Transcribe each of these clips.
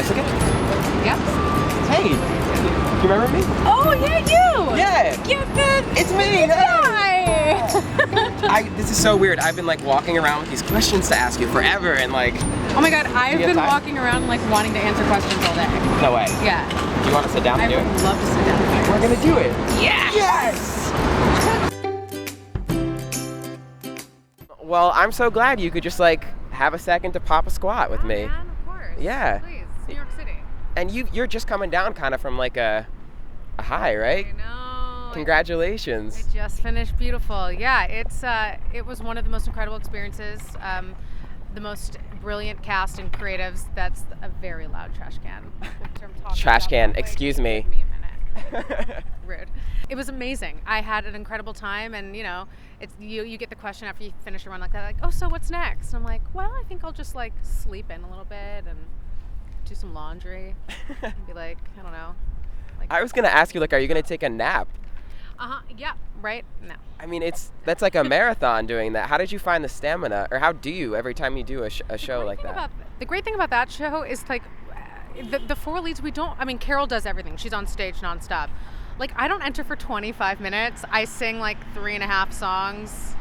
Mexican? Yep. Hey, you remember me? Oh, yeah, you! Yeah! Giffen! It's me! Hi! This is so weird. I've been like walking around with these questions to ask you forever and like... Oh my god, I've been time? walking around like wanting to answer questions all day. No way. Yeah. You want to sit down and I do it? would love to sit down. We're gonna do it. Yes! Well, I'm so glad you could just like have a second to pop a squat with me. Man, of course. Yeah. Please, New York City. And you're just coming down kind of from like a high, right? I know. Congratulations. I just finished beautiful. Yeah, it was one of the most incredible experiences. The most brilliant cast and creatives. That's a very loud trash can. Trash can, excuse me. Give me a minute. Rude. It was amazing. I had an incredible time, and you know, it's you get the question after you finish a run like that, like, oh, so what's next? And I'm like, well, I think I'll just like sleep in a little bit and do some laundry. And be like, I don't know. Like, I was gonna ask you, like, are you gonna take a nap? Yeah. Right. No. I mean, that's like a marathon doing that. How did you find the stamina, or how do you every time you do a show like that? The great thing about that show is like the four leads. We don't. I mean, Carol does everything. She's on stage nonstop. Like, I don't enter for 25 minutes. I sing like 3.5 songs,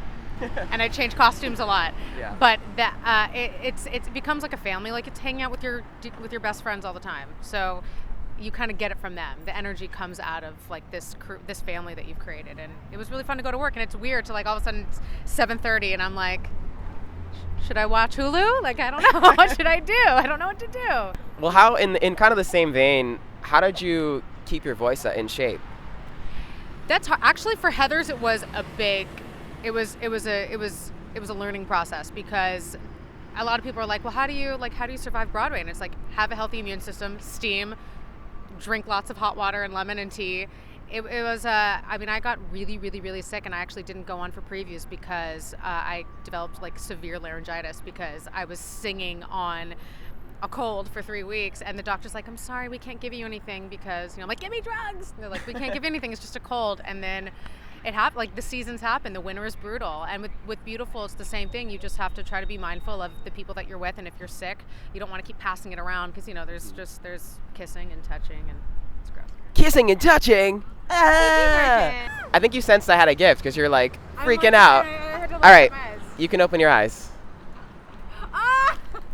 and I change costumes a lot. Yeah. But that it becomes like a family. Like, it's hanging out with your best friends all the time. So you kind of get it from them. The energy comes out of like this family that you've created, and it was really fun to go to work. And it's weird to like all of a sudden it's 7:30, and I'm like, should I watch Hulu? Like, I don't know. What should I do? I don't know what to do. Well, how in kind of the same vein, how did you keep your voice in shape? That's hard. Actually, for Heathers, it was a learning process, because a lot of people are like, well, how do you survive Broadway? And it's like, have a healthy immune system, steam, drink lots of hot water and lemon and tea. It was I mean, I got really, really, really sick, and I actually didn't go on for previews because I developed like severe laryngitis because I was singing on a cold for 3 weeks, and the doctor's like, I'm sorry, we can't give you anything because, you know, I'm like, give me drugs. And they're like, we can't give you anything, it's just a cold. And then it happened, like the seasons happen, the winter is brutal. And with Beautiful, it's the same thing. You just have to try to be mindful of the people that you're with, and if you're sick, you don't want to keep passing it around, because, you know, there's kissing and touching, and it's gross. Kissing and touching. I think you sensed I had a gift because you're like freaking out. All right, you can open your eyes.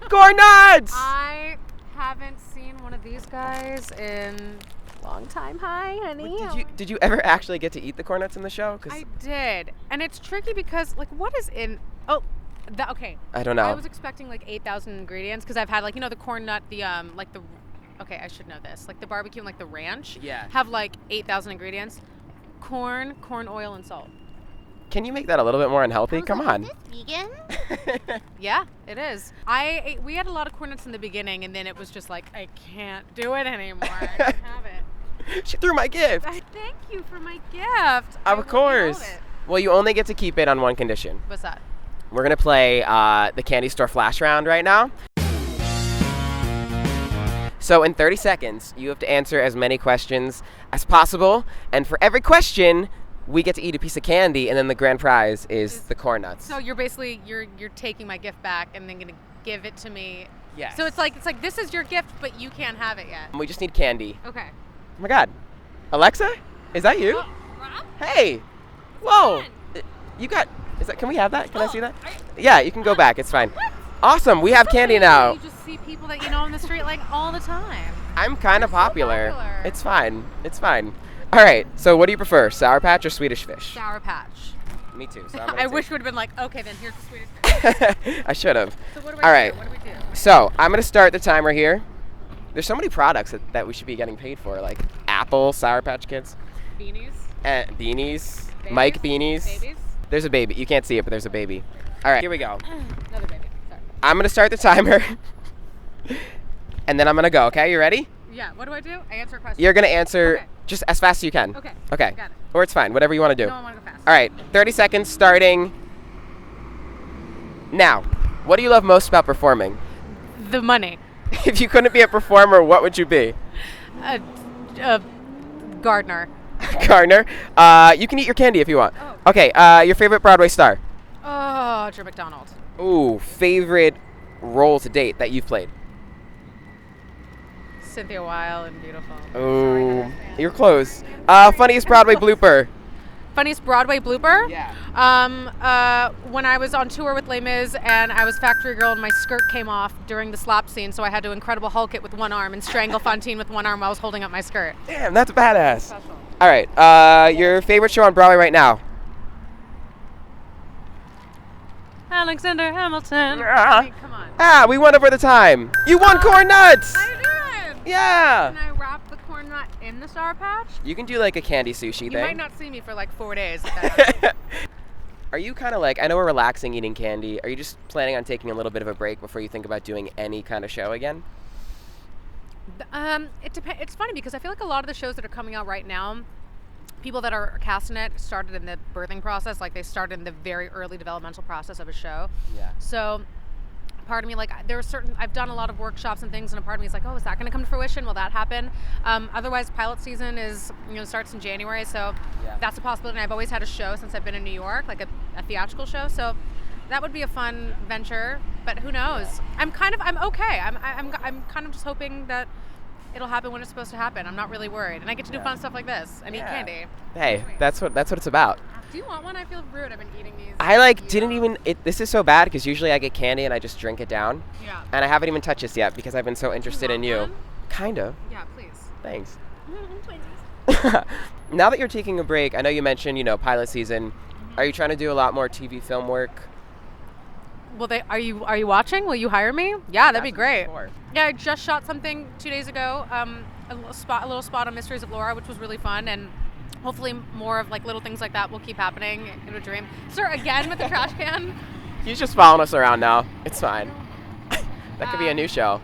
Corn nuts! I haven't seen one of these guys in a long time. Hi, honey. Did you ever actually get to eat the corn nuts in the show? I did, and it's tricky because, like, what is in? Okay. I don't know. I was expecting like 8,000 ingredients because I've had, like, you know, the corn nut, the like the. Okay, I should know this. Like the barbecue and like the ranch. Yeah. Have like 8,000 ingredients: corn oil, and salt. Can you make that a little bit more unhealthy? Come on. Is this vegan? Yeah, it is. We had a lot of corn nuts in the beginning, and then it was just like, I can't do it anymore. I can't have it. She threw my gift. Thank you for my gift. Of course. Well, you only get to keep it on one condition. What's that? We're going to play the candy store flash round right now. So in 30 seconds, you have to answer as many questions as possible. And for every question, we get to eat a piece of candy, and then the grand prize is the corn nuts. So you're basically you're taking my gift back and then gonna give it to me. Yes. So it's like this is your gift, but you can't have it yet. We just need candy. Okay. Oh my God, Alexa, is that you? Rob? Hey, whoa, you got? Is that? Can we have that? Can I see that? Yeah, you can go back. It's fine. What? Awesome, we have candy now. You just see people that you know on the street like all the time. I'm kind of popular. So popular. It's fine. It's fine. All right. So what do you prefer, Sour Patch or Swedish Fish? Sour Patch. Me too. So I wish it would have been like, okay, then here's the Swedish Fish. I should have. So what do All right. do? What do we do? So I'm gonna start the timer here. There's so many products that we should be getting paid for, like Apple, Sour Patch Kids, Beanies. Beanies, Babies? Mike Beanies. Babies. There's a baby. You can't see it, but there's a baby. All right, here we go. Another baby. Sorry. I'm gonna start the timer, and then I'm gonna go. Okay, you ready? Yeah. What do? I answer a question. You're gonna answer Okay. just as fast as you can. Okay. Okay. Got it. Or it's fine. Whatever you want to do. No, I want to go fast. All right. 30 seconds starting now. What do you love most about performing? The money. If you couldn't be a performer, what would you be? Gardener. Gardener. You can eat your candy if you want. Oh. Okay. Your favorite Broadway star? Oh, Drew McDonald. Ooh, favorite role to date that you've played? Cynthia Weil and Beautiful. Oh, you're close. Funniest Broadway blooper. Funniest Broadway blooper? Yeah. When I was on tour with Les Mis and I was factory girl and my skirt came off during the slap scene, so I had to Incredible Hulk it with one arm and strangle Fontaine with one arm while I was holding up my skirt. Damn, that's badass. All right. Your favorite show on Broadway right now? Alexander Hamilton. Ah. I mean, come on. We won over the time. You won corn nuts. I did. Yeah. Can I wrap the corn nut in the Sour Patch? You can do like a candy sushi You thing. might not see me for like 4 days. If that happens. Are you kind of like, I know we're relaxing eating candy. Are you just planning on taking a little bit of a break before you think about doing any kind of show again? It depends. It's funny because I feel like a lot of the shows that are coming out right now, people that are casting it started in the birthing process, like they started in the very early developmental process of a show. Yeah. So part of me, like, there are certain, I've done a lot of workshops and things, and a part of me is like, oh, is that going to come to fruition? Will that happen? Otherwise, pilot season is, starts in January, so that's a possibility. And I've always had a show since I've been in New York, like a theatrical show, so that would be a fun venture, but who knows? I'm okay. I'm kind of just hoping that it'll happen when it's supposed to happen. I'm not really worried, and I get to do fun stuff like this and eat candy. Hey, that's what it's about. Do you want one? I feel rude. I've been eating these. I didn't even. This is so bad because usually I get candy and I just drink it down. Yeah. And I haven't even touched this yet because I've been so interested in you. One? Kind of. Yeah, please. Thanks. Now that you're taking a break, I know you mentioned pilot season. Are you trying to do a lot more TV film work? Well, are you watching? Will you hire me? Yeah, that'd be great. Before. Yeah, I just shot something 2 days ago. A little spot on Mysteries of Laura, which was really fun, and hopefully more of like little things like that will keep happening in a dream. Sir, again with the trash can. He's just following us around now. It's fine. That could be a new show.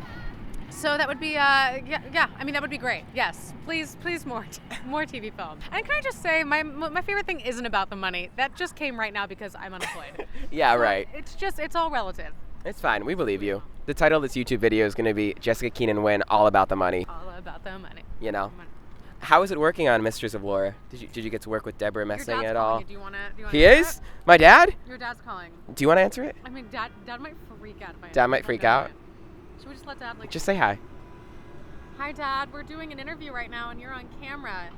So that would be yeah. I mean, that would be great. Yes, please more TV film. And can I just say, my favorite thing isn't about the money. That just came right now because I'm unemployed. Yeah, so right. It's all relative. It's fine. We believe you. The title of this YouTube video is going to be Jessica Keenan Wynn, All About the Money. All about the money. Money. How is it working on Mistress of Laura? Did you get to work with Deborah Messing at all? Do you want to? He is? My dad? Your dad's calling. Do you want to answer it? I mean, Dad might freak out if I. Dad might freak out? Should we just let Dad Just say hi. Hi, Dad. We're doing an interview right now, and you're on camera.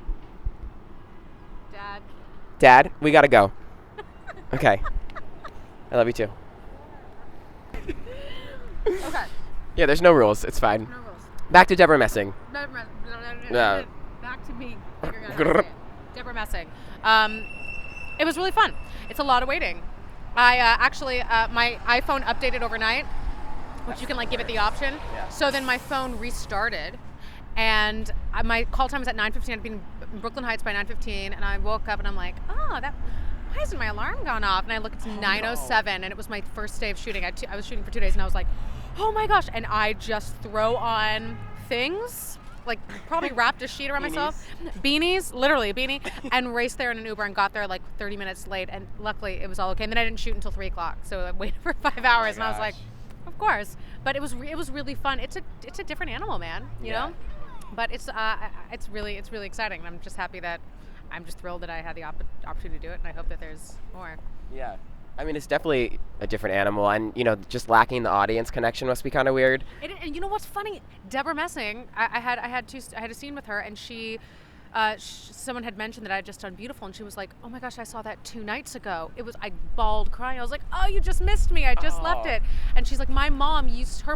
Dad, we gotta go. Okay. I love you too. Okay. Yeah, there's no rules. It's fine. No rules. Back to Deborah Messing. Back to me. Deborah Messing. It was really fun. It's a lot of waiting. I actually my iPhone updated overnight, which you can give it the option. Yeah. So then my phone restarted, and my call time was at 9:15. I'd been in Brooklyn Heights by 9:15, and I woke up and I'm like, why isn't my alarm gone off? And I look, it's 9:07, and it was my first day of shooting. I was shooting for 2 days, and I was like, oh my gosh! And I just throw on things, probably wrapped a sheet around myself, beanies, literally a beanie, and raced there in an Uber and got there 30 minutes late. And luckily it was all okay. And then I didn't shoot until 3 o'clock, so I waited for 5 hours, and I was like, of course. But it was really fun. It's a different animal, man. You know. But it's really exciting, and I'm just happy that I'm just thrilled that I had the opportunity to do it, and I hope that there's more. Yeah. I mean, it's definitely a different animal, and just lacking the audience connection must be kind of weird. And you know what's funny? Deborah Messing, I had a scene with her, and someone had mentioned that I had just done Beautiful, and she was like, "Oh my gosh, I saw that 2 nights ago." I bawled crying. I was like, "Oh, you just missed me. I just left it." And she's like, "My mom used to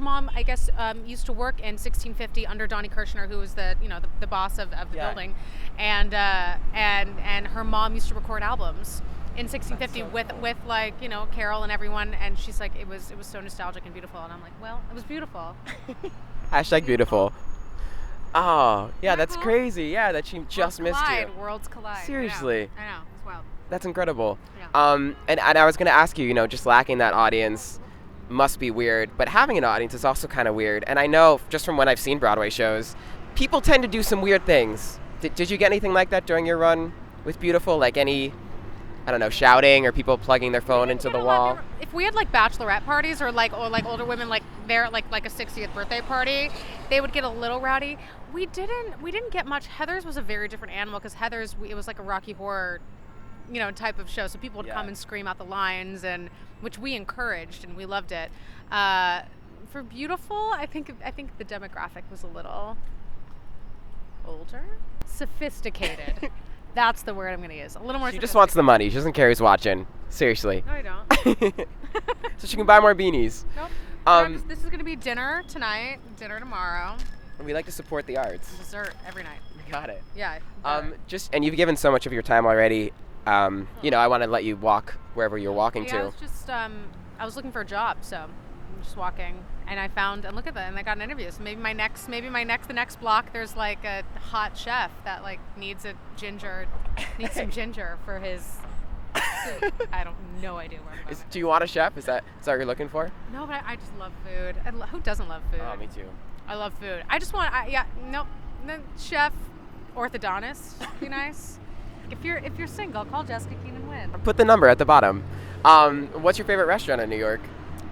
work in 1650 under Donnie Kirshner, who was the boss of the building, and her mom used to record albums in 1650 with Carol and everyone, and she's like, it was so nostalgic and beautiful." And I'm like, well, it was beautiful. Hashtag beautiful. Oh, yeah, that's cool? Crazy. Yeah, that she just missed you. Worlds collide. Seriously. I know. It's wild. That's incredible. Yeah. And I was going to ask you, just lacking that audience must be weird, but having an audience is also kind of weird. And I know just from when I've seen Broadway shows, people tend to do some weird things. Did you get anything like that during your run with Beautiful? Like any, I don't know, shouting or people plugging their phone into the wall? If we had bachelorette parties or older women there a 60th birthday party, they would get a little rowdy. We didn't get much. Heather's was a very different animal because Heather's, it was like a Rocky Horror, type of show. So people would come and scream out the lines, and which we encouraged, and we loved it. For Beautiful, I think the demographic was a little older, sophisticated. That's the word I'm going to use. A little more. She just wants the money. She doesn't care who's watching. Seriously. No, I don't. So she can buy more beanies. Nope. This is going to be dinner tonight, dinner tomorrow. We like to support the arts. Dessert every night. Got it. Yeah. And you've given so much of your time already. You know, I want to let you walk wherever you're walking to. I was just I was looking for a job, so I'm just walking, and I found, and look at that, and I got an interview. So the next block, there's like a hot chef that like needs some ginger for his soup. I don't no idea where I'm going. Do you want a chef? Is that what you're looking for? No, but I just love food. Who doesn't love food? Oh, me too. I love food. I just want chef, orthodontist, be nice. If you're single, call Jessica Keenan Wynn. Put the number at the bottom. What's your favorite restaurant in New York?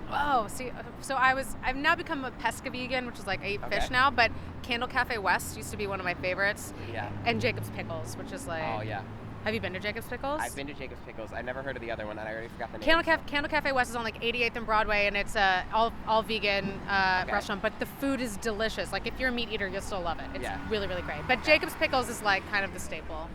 Oh, see, so I've now become a pesca vegan, which is like I eat fish now, but Candle Cafe West used to be one of my favorites. Yeah. And Jacob's Pickles, which is like. Oh yeah. Have you been to Jacob's Pickles? I've been to Jacob's Pickles. I've never heard of the other one, and I already forgot the name. Candle Cafe West is on like 88th and Broadway, and it's a all vegan restaurant. But the food is delicious. Like if you're a meat eater, you'll still love it. It's really, really great. But Jacob's Pickles is like kind of the staple.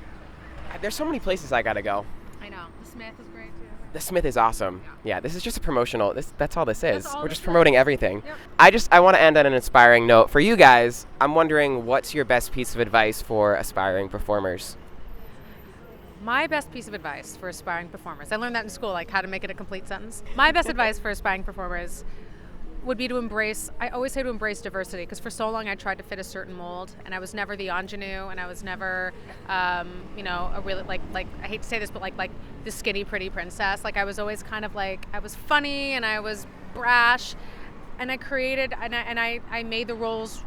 There's so many places I gotta go. I know. The Smith is great too. The Smith is awesome. Yeah, this is just a promotional. That's all this is. We're just promoting everything. Yep. I want to end on an inspiring note. For you guys, I'm wondering, what's your best piece of advice for aspiring performers? My best piece of advice for aspiring performers. I learned that in school, like how to make it a complete sentence. My best advice for aspiring performers would be to embrace, I always say to embrace diversity, because for so long I tried to fit a certain mold, and I was never the ingenue, and I was never, a really, like I hate to say this, but like the skinny, pretty princess. Like I was always kind of like, I was funny, and I was brash, and I created, and I made the roles,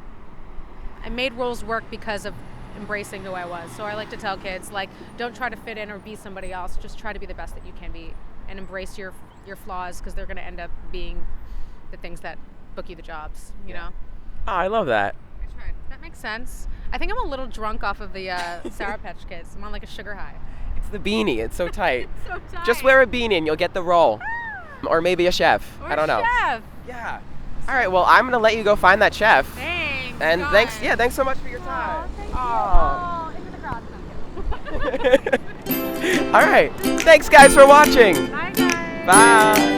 I made roles work because of embracing who I was. So I like to tell kids, like, don't try to fit in or be somebody else, just try to be the best that you can be, and embrace your flaws, because they're going to end up being the things that book you the jobs, you know? Oh, I love that. I tried. That makes sense. I think I'm a little drunk off of the Sour Patch Kids. I'm on like a sugar high. It's the beanie. It's so tight. It's so tight. Just wear a beanie and you'll get the role. Or maybe a chef. Or I don't know. Chef. Yeah. All right, well, I'm going to let you go find that chef. Thanks. And God. thanks so much for your time. Oh, thank you. Into the grass. All right. Thanks, guys, for watching. Bye, guys. Bye.